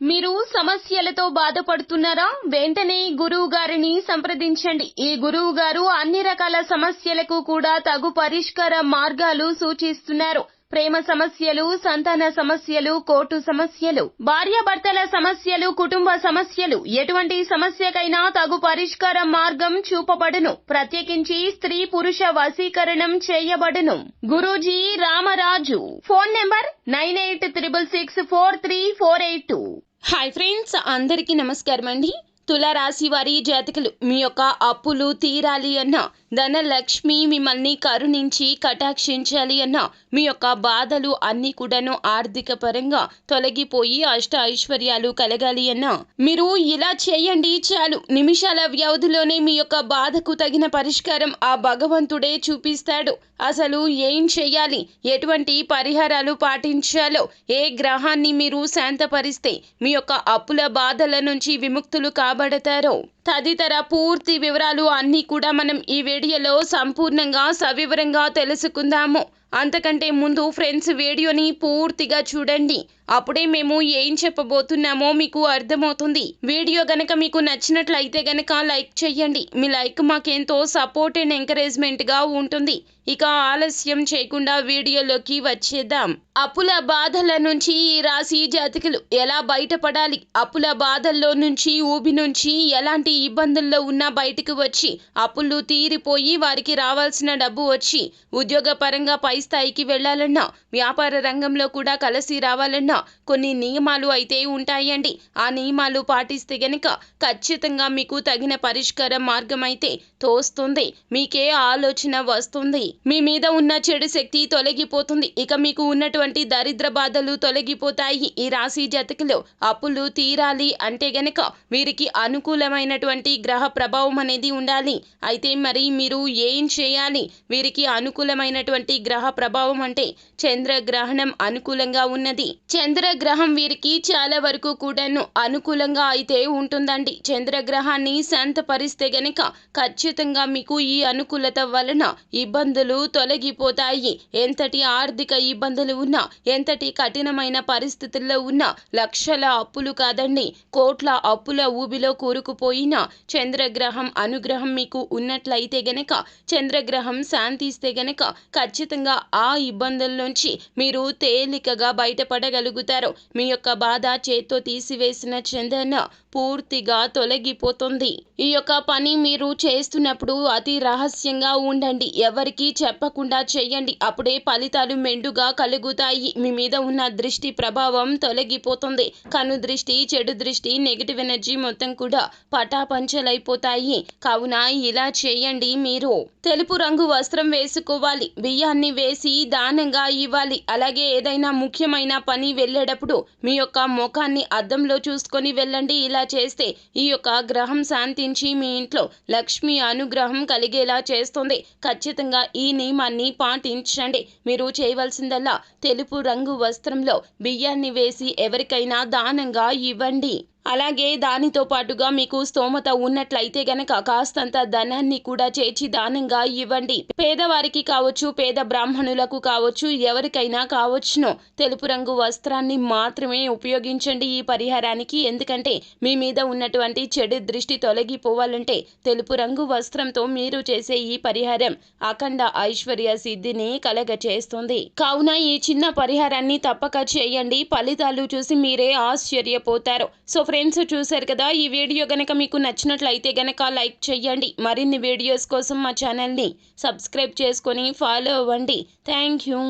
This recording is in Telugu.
మీరు సమస్యలతో బాధపడుతున్నారా? వెంటనే గురువు గారిని సంప్రదించండి. ఈ గురువు గారు అన్ని రకాల సమస్యలకు కూడా తగు పరిష్కార మార్గాలు సూచిస్తున్నారు. ప్రేమ సమస్యలు, సంతాన సమస్యలు, కోర్టు సమస్యలు, భార్యాభర్తల సమస్యలు, కుటుంబ సమస్యలు, ఎటువంటి సమస్యకైనా తగు పరిష్కార మార్గం చూపబడును. ప్రత్యేకించి స్త్రీ పురుష వశీకరణం చేయబడును. Guruji Ramaraju. Phone number 9866643482. Hi friends, అందరికీ నమస్కారం అండి. తులారాశి వారి జాతకులు, మీ యొక్క అప్పులు తీరాలి అన్నా, ధనలక్ష్మి మిమ్మల్ని కరుణించి కటాక్షించాలి అన్నా, మీ యొక్క బాధలు అన్ని కూడాను ఆర్థిక పరంగా తొలగిపోయి అష్ట ఐశ్వర్యాలు కలగాలి అన్నా మీరు ఇలా చేయండి చాలు. నిమిషాల వ్యవధిలోనే మీ యొక్క బాధకు తగిన పరిష్కారం ఆ భగవంతుడే చూపిస్తాడు. అసలు ఏం చేయాలి, ఎటువంటి పరిహారాలు పాటించాలో, ఏ గ్రహాన్ని మీరు శాంతపరిస్తే మీ యొక్క అప్పుల బాధల నుంచి విముక్తులు కాబడతారో తదితర పూర్తి వివరాలు అన్నీ కూడా మనం ఈ వీడియోలో సంపూర్ణంగా సవివరంగా తెలుసుకుందాము. అంతకంటే ముందు ఫ్రెండ్స్, వీడియోని పూర్తిగా చూడండి. అప్పుడే మేము ఏం చెప్పబోతున్నామో మీకు అర్థమవుతుంది. వీడియో గనక మీకు నచ్చినట్లయితే గనక లైక్ చేయండి. మీ లైక్ మాకెంతో సపోర్ట్ అండ్ ఎంకరేజ్మెంట్ గా ఉంటుంది. ఇక ఆలస్యం చేయకుండా వీడియోలోకి వచ్చేద్దాం. అప్పుల బాధల నుంచి ఈ రాశి జాతకులు ఎలా బయటపడాలి, అప్పుల బాధల్లో నుంచి ఊబి నుంచి ఎలాంటి ఇబ్బందుల్లో ఉన్నా బయటకు వచ్చి అప్పులు తీరిపోయి వారికి రావాల్సిన డబ్బు వచ్చి ఉద్యోగ పరంగా పై స్థాయికి వెళ్లాలన్నా, వ్యాపార రంగంలో కూడా కలిసి రావాలన్నా కొన్ని నియమాలు అయితే ఉంటాయండి. ఆ నియమాలు పాటిస్తే గనక ఖచ్చితంగా మీకు తగిన పరిష్కార మార్గం అయితే తోస్తుంది. మీకే ఆలోచన వస్తుంది. మీ మీద ఉన్న చెడు శక్తి తొలగిపోతుంది. ఇక మీకు ఉన్నటువంటి దరిద్ర బాధలు తొలగిపోతాయి. ఈ రాశి జాతకులు అప్పులు తీరాలి అంటే గనక వీరికి అనుకూలమైనటువంటి గ్రహ ప్రభావం అనేది ఉండాలి. అయితే మరి మీరు ఏం చేయాలి? వీరికి అనుకూలమైనటువంటి గ్రహ ప్రభావం అంటే చంద్రగ్రహణం అనుకూలంగా ఉన్నది. చంద్రగ్రహం వీరికి చాలా వరకు కూడాను అనుకూలంగా అయితే ఉంటుందండి. చంద్రగ్రహాన్ని శాంతపరిస్తే గనక ఖచ్చితంగా మీకు ఈ అనుకూలత వలన ఇబ్బందులు తొలగిపోతాయి. ఎంతటి ఆర్థిక ఇబ్బందులు ఉన్నా, ఎంతటి కఠినమైన పరిస్థితుల్లో ఉన్నా, లక్షల అప్పులు కాదండి కోట్ల అప్పుల ఊబిలో కూరుకుపోయిన చంద్రగ్రహం అనుగ్రహం మీకు ఉన్నట్లయితే గనక, చంద్రగ్రహం శాంతిస్తే గనక ఖచ్చితంగా ఆ ఇబ్బందుల నుంచి మీరు తేలికగా బయటపడగలుగుతారు. మీ యొక్క బాధ చేత్తో తీసివేసిన చందన పూర్తిగా తొలగిపోతుంది. ఈ యొక్క పని మీరు చేస్తున్నప్పుడు అతి రహస్యంగా ఉండండి. ఎవరికి చెప్పకుండా చేయండి. అప్పుడే ఫలితాలు మెండుగా కలుగుతాయి. మీ మీద ఉన్న దృష్టి ప్రభావం తొలగిపోతుంది. కను దృష్టి, చెడు దృష్టి, నెగిటివ్ ఎనర్జీ మొత్తం కూడా పటాపంచలైపోతాయి. కావున ఇలా చేయండి. మీరు తెలుపు రంగు వస్త్రం వేసుకోవాలి. బియ్యాన్ని వేసి దానంగా ఇవ్వాలి. అలాగే ఏదైనా ముఖ్యమైన పని వెళ్ళేటప్పుడు మీ యొక్క ముఖాన్ని అద్దంలో చూసుకొని వెళ్ళండి. ఇలా చేస్తే ఈ యొక్క గ్రహం శాంతించి మీ ఇంట్లో లక్ష్మి అనుగ్రహం కలిగేలా చేస్తుంది. ఖచ్చితంగా ఈ నియమాన్ని పాటించండి. మీరు చేయవలసిందల్లా తెలుపు రంగు వస్త్రంలో బియ్యాన్ని వేసి ఎవరికైనా దానంగా ఇవ్వండి. అలాగే దానితో పాటుగా మీకు స్తోమత ఉన్నట్లయితే గనక కాస్తంత ధనాన్ని కూడా చేర్చి దానంగా ఇవ్వండి. పేదవారికి కావచ్చు, పేద బ్రాహ్మణులకు కావచ్చు, ఎవరికైనా కావచ్చును. తెలుపు రంగు వస్త్రాన్ని మాత్రమే ఉపయోగించండి ఈ పరిహారానికి. ఎందుకంటే మీ మీద ఉన్నటువంటి చెడు దృష్టి తొలగిపోవాలంటే తెలుపు రంగు వస్త్రంతో మీరు చేసే ఈ పరిహారం అఖండ ఐశ్వర్య సిద్ధిని కలగచేస్తుంది. కావున ఈ చిన్న పరిహారాన్ని తప్పక చేయండి. ఫలితాలు చూసి మీరే ఆశ్చర్యపోతారు. సో ఫ్రెండ్స్, చూశారు కదా, ఈ వీడియో గనక మీకు నచ్చినట్లయితే గనక లైక్ చేయండి. మరిన్ని వీడియోస్ కోసం మా ఛానల్ని సబ్స్క్రైబ్ చేసుకొని ఫాలో అవ్వండి. Thank you.